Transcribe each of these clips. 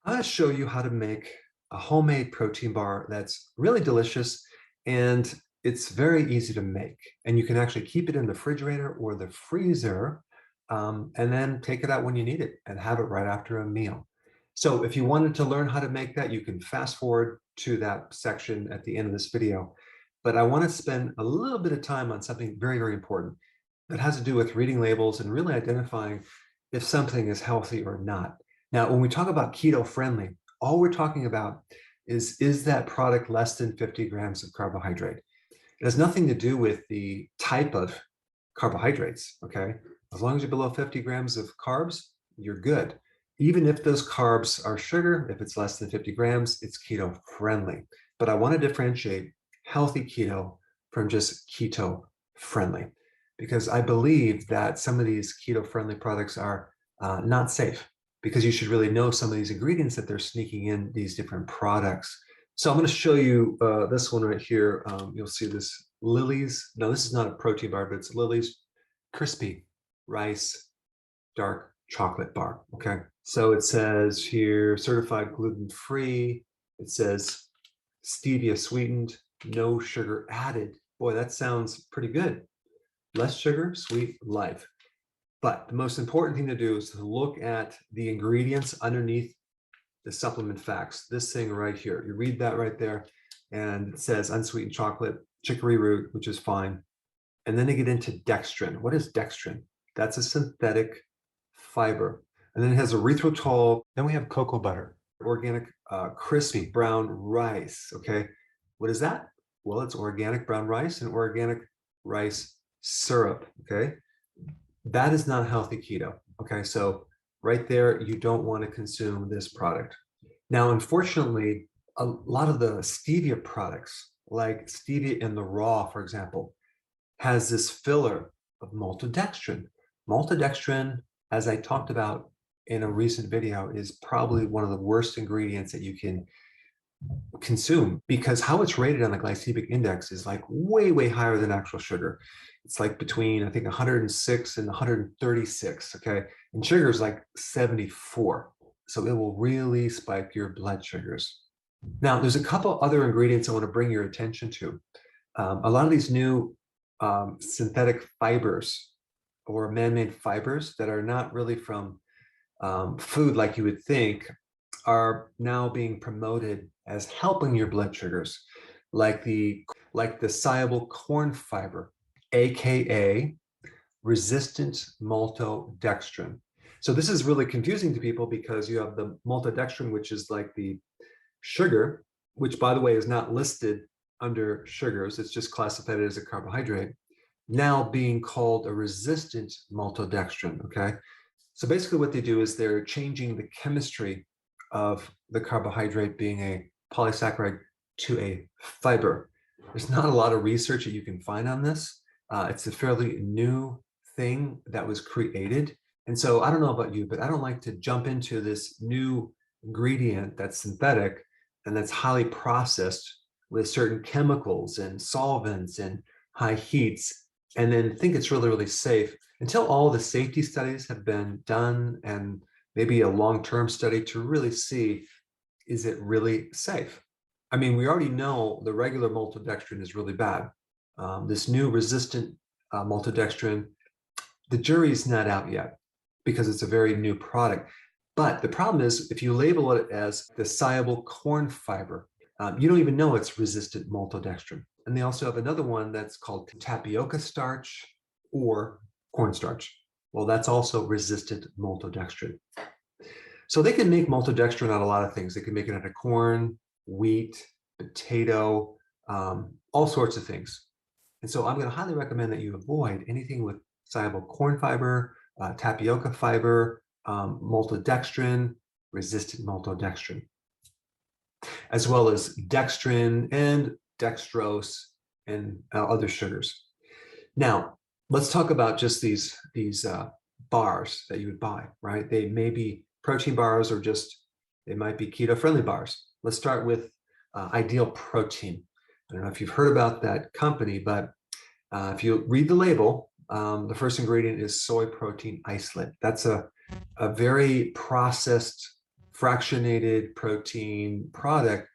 I'm going to show you how to make a homemade protein bar that's really delicious, and it's very easy to make. And you can actually keep it in the refrigerator or the freezer, and then take it out when you need it and have it right after a meal. So if you wanted to learn how to make that, you can fast forward to that section at the end of this video. But I want to spend a little bit of time on something very, very important that has to do with reading labels and really identifying if something is healthy or not. Now, when we talk about keto friendly, all we're talking about is that product less than 50 grams of carbohydrate? It has nothing to do with the type of carbohydrates, okay? As long as you're below 50 grams of carbs, you're good. Even if those carbs are sugar, if it's less than 50 grams, it's keto friendly. But I want to differentiate healthy keto from just keto friendly, because I believe that some of these keto friendly products are not safe, because you should really know some of these ingredients that they're sneaking in these different products. So I'm going to show you this one right here. You'll see this Lily's. No, this is not a protein bar, but it's Lily's crispy rice dark chocolate bar. Okay. So it says here, certified gluten-free. It says stevia sweetened, no sugar added. Boy, that sounds pretty good. Less sugar, sweet life. But the most important thing to do is to look at the ingredients underneath the supplement facts. This thing right here, you read that right there, and it says unsweetened chocolate, chicory root, which is fine. And then they get into dextrin. What is dextrin? That's a synthetic fiber. And then it has erythritol. Then we have cocoa butter, organic crispy brown rice. Okay, what is that? Well, it's organic brown rice and organic rice syrup. Okay, that is not healthy keto. Okay, so right there, you don't want to consume this product. Now, unfortunately, a lot of the stevia products, like stevia in the raw, for example, has this filler of maltodextrin. Maltodextrin, as I talked about in a recent video, is probably one of the worst ingredients that you can consume, because how it's rated on the glycemic index is like way, way higher than actual sugar. It's like between, I think, 106 and 136, okay? And sugar is like 74. So it will really spike your blood sugars. Now, there's a couple other ingredients I want to bring your attention to. A lot of these new synthetic fibers or man-made fibers that are not really from food like you would think are now being promoted as helping your blood sugars, like the soluble corn fiber, aka resistant maltodextrin. So this is really confusing to people, because you have the maltodextrin, which is like the sugar, which, by the way, is not listed under sugars. It's just classified as a carbohydrate, now being called a resistant maltodextrin. Okay, so basically what they do is they're changing the chemistry of the carbohydrate, being a polysaccharide, to a fiber. There's not a lot of research that you can find on this. It's a fairly new thing that was created. And so I don't know about you, but I don't like to jump into this new ingredient that's synthetic and that's highly processed with certain chemicals and solvents and high heats, and then think it's really, really safe until all the safety studies have been done, and maybe a long-term study to really see, is it really safe? I mean, we already know the regular maltodextrin is really bad. This new resistant maltodextrin, the jury's not out yet, because it's a very new product. But the problem is, if you label it as the soluble corn fiber, you don't even know it's resistant maltodextrin. And they also have another one that's called tapioca starch or cornstarch. Well, that's also resistant maltodextrin. So they can make maltodextrin out of a lot of things. They can make it out of corn, wheat, potato, all sorts of things. And so I'm going to highly recommend that you avoid anything with soluble corn fiber, tapioca fiber, maltodextrin, resistant maltodextrin, as well as dextrin and dextrose and other sugars. Now, let's talk about just these bars that you would buy, right? They may be protein bars, or just, they might be keto-friendly bars. Let's start with Ideal Protein. I don't know if you've heard about that company, but if you read the label, the first ingredient is soy protein isolate. That's a very processed fractionated protein product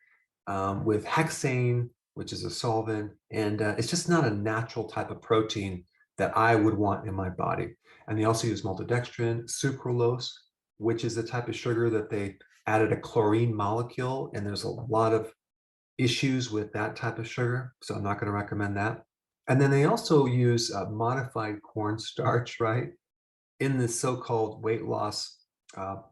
with hexane, which is a solvent, and it's just not a natural type of protein that I would want in my body. And they also use maltodextrin, sucralose, which is the type of sugar that they added a chlorine molecule, and there's a lot of issues with that type of sugar, so I'm not going to recommend that. And then they also use modified cornstarch, right, in this so-called weight loss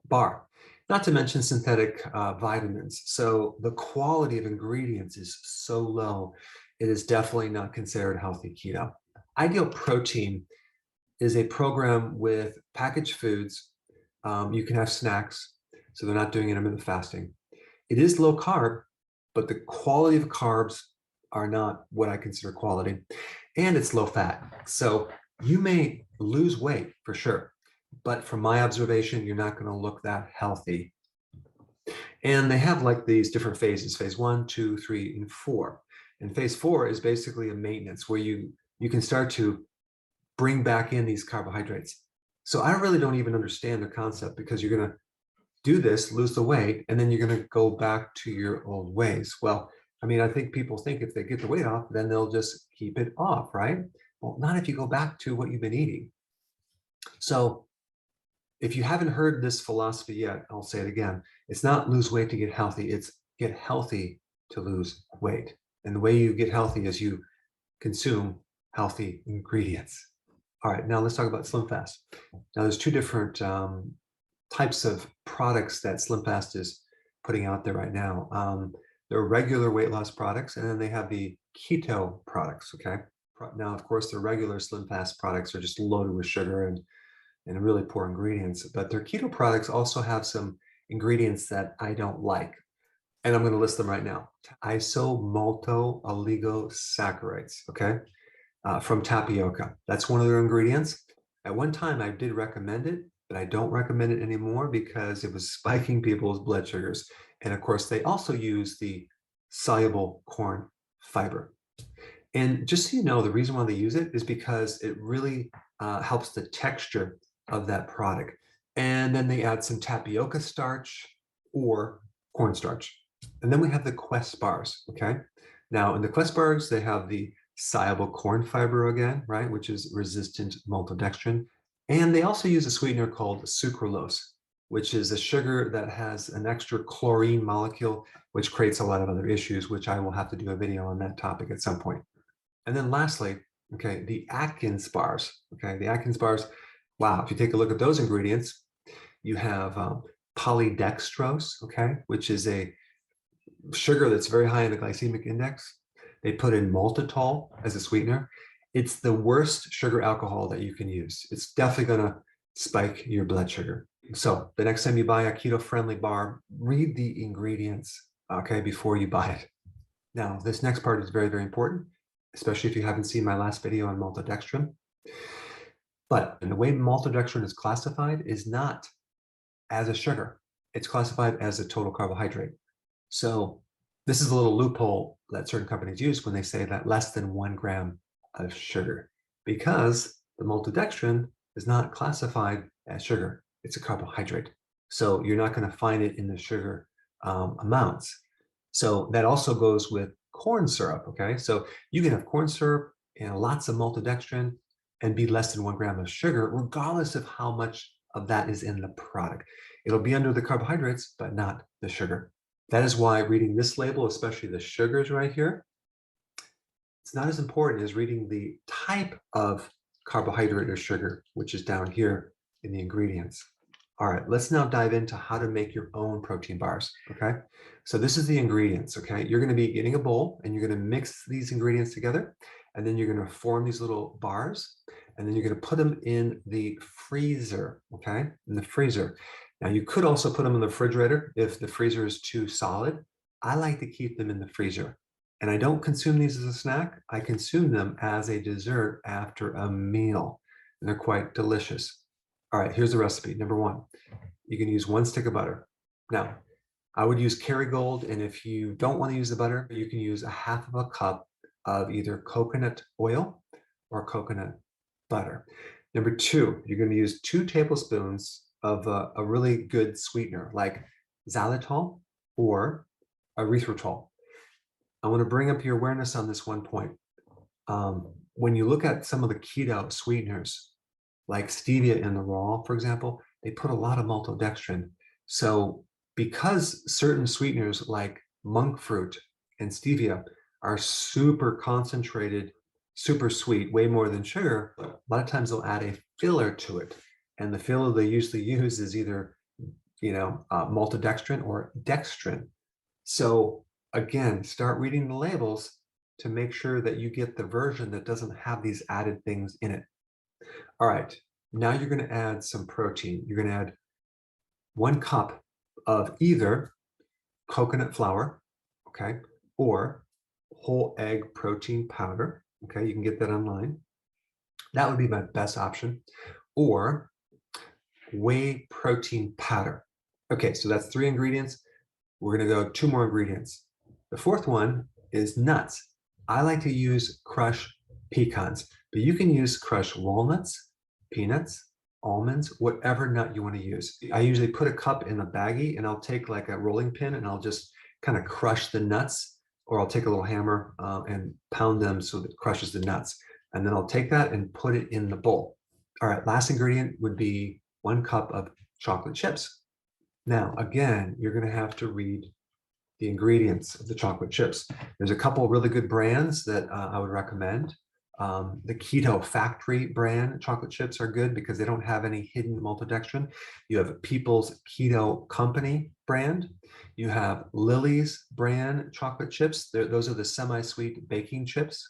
bar, not to mention synthetic vitamins. So the quality of ingredients is so low, it is definitely not considered healthy keto. Ideal Protein is a program with packaged foods. You can have snacks, so they're not doing intermittent fasting. It is low carb, but the quality of carbs are not what I consider quality. And it's low fat. So you may lose weight for sure, but from my observation, you're not going to look that healthy. And they have like these different phases, phase 1, 2, 3, and 4. And phase 4 is basically a maintenance where you can start to bring back in these carbohydrates. So I really don't even understand the concept, because you're going to do this, lose the weight, and then you're going to go back to your old ways. Well, I mean, I think people think if they get the weight off, then they'll just keep it off, right? Well, not if you go back to what you've been eating. So if you haven't heard this philosophy yet, I'll say it again. It's not lose weight to get healthy. It's get healthy to lose weight. And the way you get healthy is you consume healthy ingredients. All right, now let's talk about SlimFast. Now there's two different types of products that SlimFast is putting out there right now. There are regular weight loss products, and then they have the keto products, okay? Now, of course, the regular SlimFast products are just loaded with sugar and really poor ingredients, but their keto products also have some ingredients that I don't like. And I'm going to list them right now. Isomalto-oligosaccharides, okay? From tapioca. That's one of their ingredients. At one time, I did recommend it, but I don't recommend it anymore because it was spiking people's blood sugars. And of course, they also use the soluble corn fiber. And just so you know, the reason why they use it is because it really helps the texture of that product. And then they add some tapioca starch or cornstarch. And then we have the Quest bars, okay? Now, in the Quest bars, they have the soluble corn fiber again, right, which is resistant maltodextrin. And they also use a sweetener called sucralose, which is a sugar that has an extra chlorine molecule, which creates a lot of other issues, which I will have to do a video on that topic at some point. And then lastly, okay, the Atkins bars, okay, the Atkins bars, wow, if you take a look at those ingredients, you have polydextrose, okay, which is a sugar that's very high in the glycemic index. They put in maltitol as a sweetener. It's the worst sugar alcohol that you can use. It's definitely going to spike your blood sugar. So the next time you buy a keto-friendly bar, read the ingredients, okay, before you buy it. Now, this next part is very, very important, especially if you haven't seen my last video on maltodextrin. But the way maltodextrin is classified is not as a sugar. It's classified as a total carbohydrate. So this is a little loophole that certain companies use when they say that less than 1 gram of sugar, because the maltodextrin is not classified as sugar. It's a carbohydrate. So you're not going to find it in the sugar amounts. So that also goes with corn syrup, okay? So you can have corn syrup and lots of maltodextrin and be less than 1 gram of sugar, regardless of how much of that is in the product. It'll be under the carbohydrates, but not the sugar. That is why reading this label, especially the sugars right here, it's not as important as reading the type of carbohydrate or sugar, which is down here in the ingredients. All right, let's now dive into how to make your own protein bars, okay? So this is the ingredients, okay? You're gonna be getting a bowl and you're gonna mix these ingredients together, and then you're gonna form these little bars, and then you're gonna put them in the freezer, okay? In the freezer. Now you could also put them in the refrigerator if the freezer is too solid. I like to keep them in the freezer. And I don't consume these as a snack. I consume them as a dessert after a meal. And they're quite delicious. All right, here's the recipe. Number 1, you can use 1 stick of butter. Now, I would use Kerrygold, and if you don't want to use the butter, you can use 1/2 cup of either coconut oil or coconut butter. Number 2, you're going to use 2 tablespoons of a really good sweetener, like xylitol or erythritol. I want to bring up your awareness on this one point. When you look at some of the keto sweeteners, like stevia in the raw, for example, they put a lot of maltodextrin. So because certain sweeteners like monk fruit and stevia are super concentrated, super sweet, way more than sugar, a lot of times they'll add a filler to it. And the filler they usually use is either, maltodextrin or dextrin. So again, start reading the labels to make sure that you get the version that doesn't have these added things in it. All right, now you're going to add some protein. You're going to add 1 cup of either coconut flour, okay, or whole egg protein powder. Okay, you can get that online. That would be my best option. Or whey protein powder. Okay, so that's 3 ingredients. We're going to go 2 more ingredients. The 4th one is nuts. I like to use crushed pecans, but you can use crushed walnuts, peanuts, almonds, whatever nut you want to use. I usually put a cup in a baggie and I'll take like a rolling pin and I'll just kind of crush the nuts, or I'll take a little hammer and pound them so that it crushes the nuts. And then I'll take that and put it in the bowl. All right, last ingredient would be 1 cup of chocolate chips. Now, again, you're going to have to read the ingredients of the chocolate chips. There's a couple of really good brands that I would recommend. The Keto Factory brand chocolate chips are good because they don't have any hidden maltodextrin. You have People's Keto Company brand. You have Lily's brand chocolate chips. Those are the semi-sweet baking chips.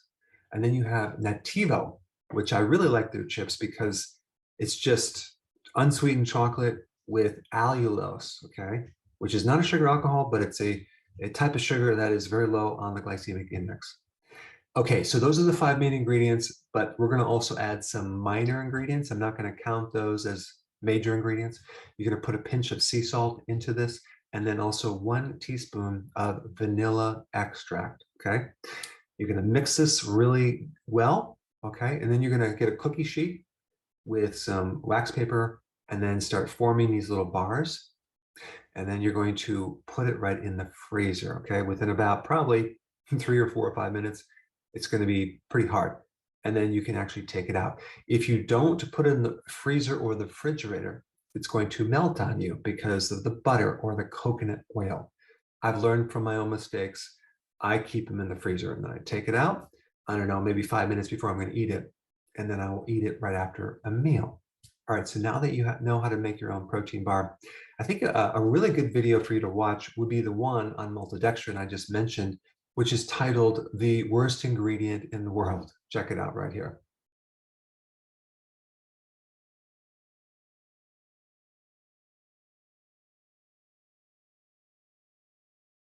And then you have Nativo, which I really like their chips because it's just unsweetened chocolate with allulose, okay, which is not a sugar alcohol, but it's a type of sugar that is very low on the glycemic index. Okay, so those are the 5 main ingredients, but we're going to also add some minor ingredients. I'm not going to count those as major ingredients. You're going to put a pinch of sea salt into this, and then also 1 teaspoon of vanilla extract, okay? You're going to mix this really well, okay? And then you're going to get a cookie sheet with some wax paper and then start forming these little bars. And then you're going to put it right in the freezer, okay? Within about probably 3 or 4 or 5 minutes, it's going to be pretty hard. And then you can actually take it out. If you don't put it in the freezer or the refrigerator, it's going to melt on you because of the butter or the coconut oil. I've learned from my own mistakes. I keep them in the freezer and then I take it out, I don't know, maybe 5 minutes before I'm going to eat it. And then I will eat it right after a meal. All right, so now that you know how to make your own protein bar, I think a really good video for you to watch would be the one on maltodextrin I just mentioned, which is titled "The Worst Ingredient in the World." Check it out right here.